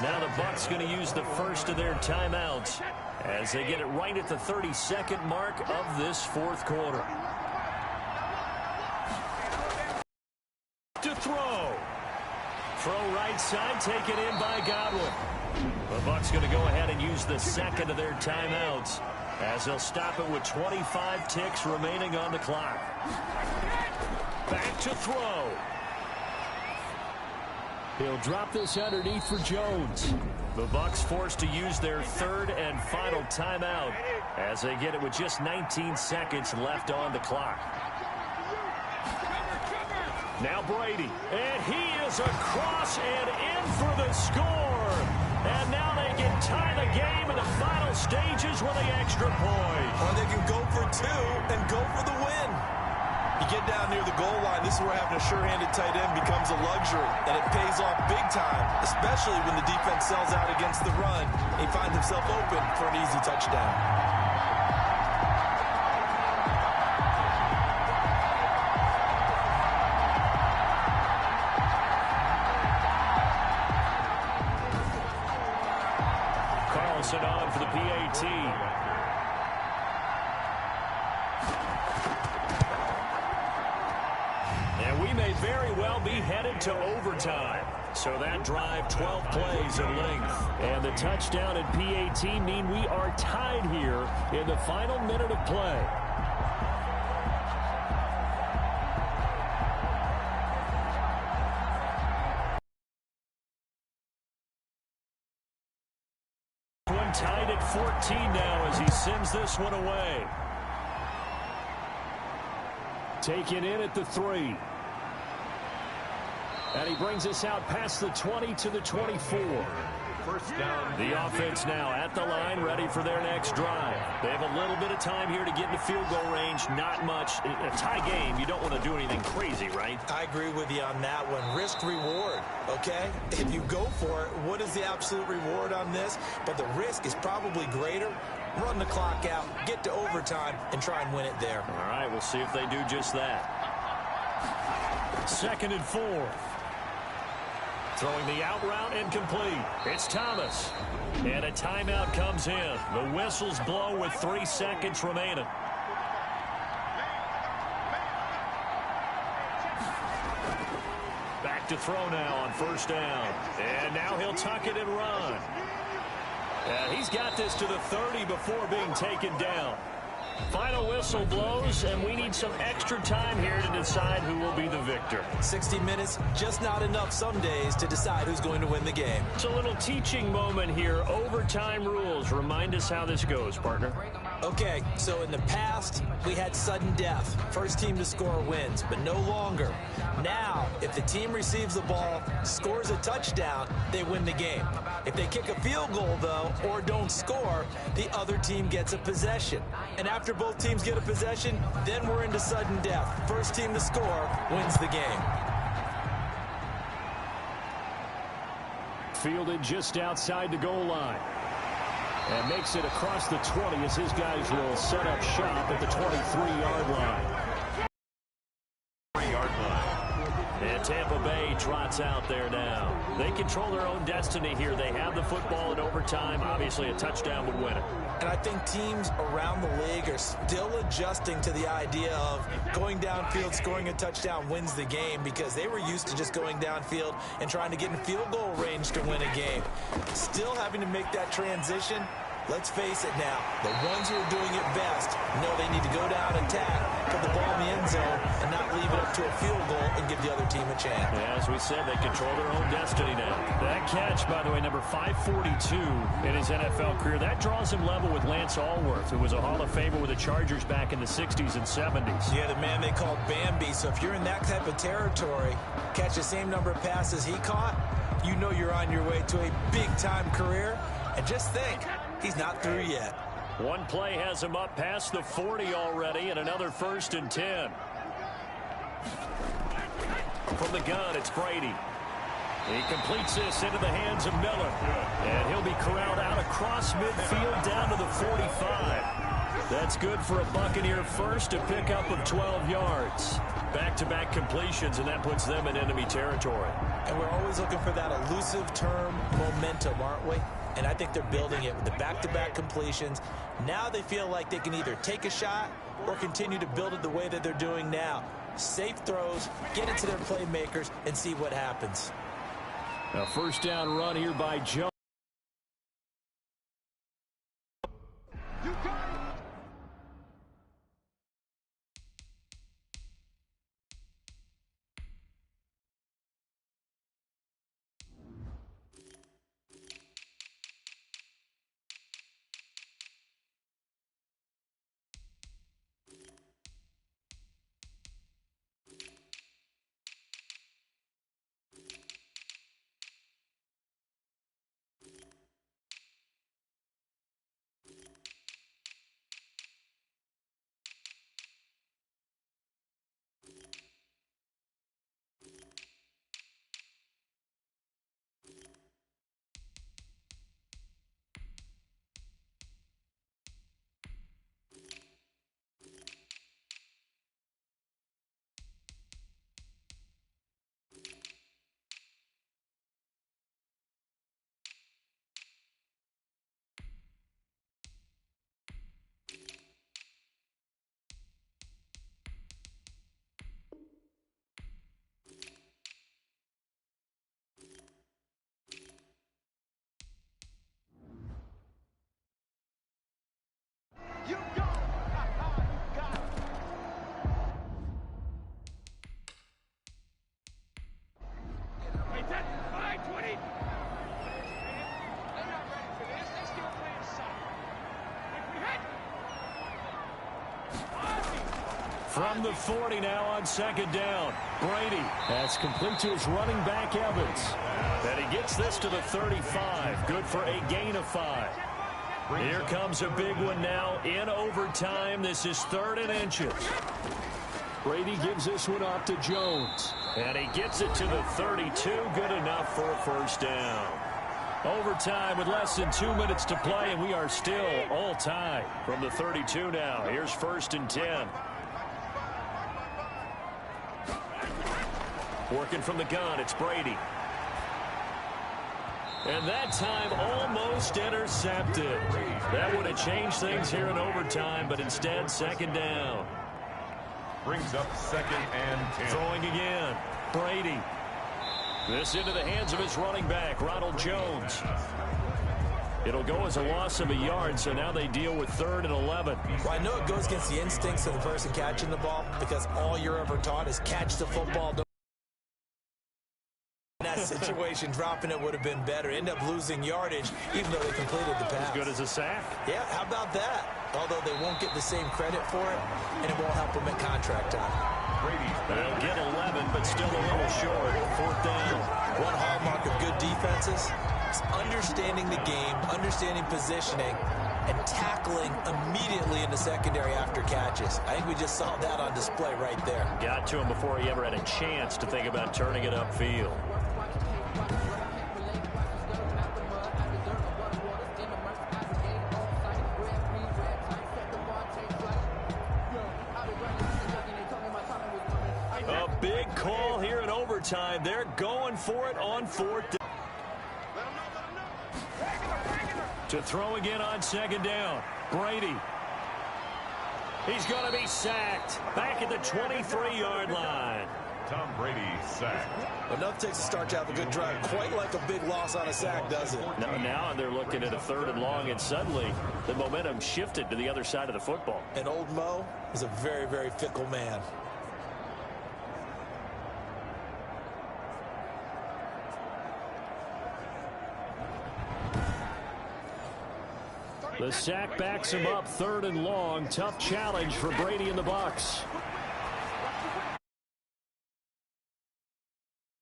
Now the Bucs going to use the first of their timeouts as they get it right at the 32nd mark of this fourth quarter. To throw. Throw right side, taken in by Godwin. The Bucs going to go ahead and use the second of their timeouts as they'll stop it with 25 ticks remaining on the clock. Back to throw. He'll drop this underneath for Jones. The Bucs forced to use their third and final timeout as they get it with just 19 seconds left on the clock. Now Brady, and he is across and in for the score. And now they can tie the game in the final stages with the extra point. Or they can go for two and go for the win. You get down near the goal line, this is where having a sure-handed tight end becomes a luxury, and it pays off big time, especially when the defense sells out against the run. He finds himself open for an easy touchdown. Carlson on for the PAT. And we may very well be headed to overtime. So that drive, 12 plays in length. And the touchdown at PAT mean we are tied here in the final minute of play. One tied at 14 now as he sends this one away. Taken in at the 3. And he brings us out past the 20 to the 24. First down. The offense now at the line, ready for their next drive. They have a little bit of time here to get into field goal range. Not much. A tie game, you don't want to do anything crazy, right? I agree with you on that one. Risk reward, okay? If you go for it, what is the absolute reward on this? But the risk is probably greater. Run the clock out, get to overtime, and try and win it there. All right, we'll see if they do just that. 2nd and 4. Throwing the out route incomplete. It's Thomas. And a timeout comes in. The whistles blow with 3 seconds remaining. Back to throw now on first down. And now he'll tuck it and run. And he's got this to the 30 before being taken down. Final whistle blows, and we need some extra time here to decide who will be the victor. 60 minutes, just not enough some days to decide who's going to win the game. It's a little teaching moment here. Overtime rules. Remind us how this goes, partner. Okay, so in the past, we had sudden death. First team to score wins, but no longer. Now, if the team receives the ball, scores a touchdown, they win the game. If they kick a field goal, though, or don't score, the other team gets a possession. And after both teams get a possession, then we're into sudden death. First team to score wins the game. Fielded just outside the goal line. And makes it across the 20 as his guys will set up shop at the 23-yard line. And Tampa Bay trots out there now. They control their own destiny here. They have the football in overtime. Obviously, a touchdown would win it. And I think teams around the league are still adjusting to the idea of going downfield, scoring a touchdown wins the game, because they were used to just going downfield and trying to get in field goal range to win a game. Still having to make that transition. Let's face it now, the ones who are doing it best know they need to go down, attack, put the ball in the end zone, and not leave it up to a field goal and give the other team a chance. Yeah, as we said, they control their own destiny now. That catch, by the way, number 542 in his NFL career, that draws him level with Lance Allworth, who was a Hall of Famer with the Chargers back in the 60s and 70s. Yeah, the man they called Bambi. So if you're in that type of territory, catch the same number of passes he caught, you know you're on your way to a big-time career. And just think, he's not through yet. One play has him up past the 40 already, and another 1st and 10. From the gun, it's Brady. He completes this into the hands of Miller. And he'll be corralled out across midfield down to the 45. That's good for a Buccaneer first, a pickup of 12 yards. Back-to-back completions, and that puts them in enemy territory. And we're always looking for that elusive term, momentum, aren't we? And I think they're building it with the back-to-back completions. Now they feel like they can either take a shot or continue to build it the way that they're doing now. Safe throws, get it to their playmakers, and see what happens. A first down run here by Jones. You go! You got it! Wait, that 520! They're not ready for this. They're still playing soccer. If we hit! From the 40 now on second down. Brady. That's complete to his running back, Evans. And he gets this to the 35. Good for a gain of 5. Here comes a big one now in overtime. This is 3rd and inches. Brady gives this one off to Jones. And he gets it to the 32. Good enough for a first down. Overtime with less than 2 minutes to play, and we are still all tied. From the 32 now, here's 1st and 10. Working from the gun, it's Brady. And that time almost intercepted. That would have changed things here in overtime, but instead, 2nd down. Brings up 2nd and 10. Throwing again. Brady. This into the hands of his running back, Ronald Jones. It'll go as a loss of a yard, so now they deal with 3rd and 11. Well, I know it goes against the instincts of the person catching the ball because all you're ever taught is catch the football. In that situation, dropping it would have been better. End up losing yardage, even though they completed the pass. As good as a sack. Yeah, how about that? Although they won't get the same credit for it, and it won't help them at contract time. They'll get 11, but still a little short. 4th down. One hallmark of good defenses is understanding the game, understanding positioning, and tackling immediately in the secondary after catches. I think we just saw that on display right there. Got to him before he ever had a chance to think about turning it upfield. A big call here in overtime. They're going for it on 4th down. To throw again on 2nd down. Brady. He's going to be sacked. Back at the 23-yard line. Tom Brady sacked. Enough takes to start to have a good drive. Quite like a big loss on a sack, does it? Now they're looking at a 3rd and long, and suddenly the momentum shifted to the other side of the football. And old Mo is a very, very fickle man. The sack backs him up, 3rd and long. Tough challenge for Brady and the Bucs.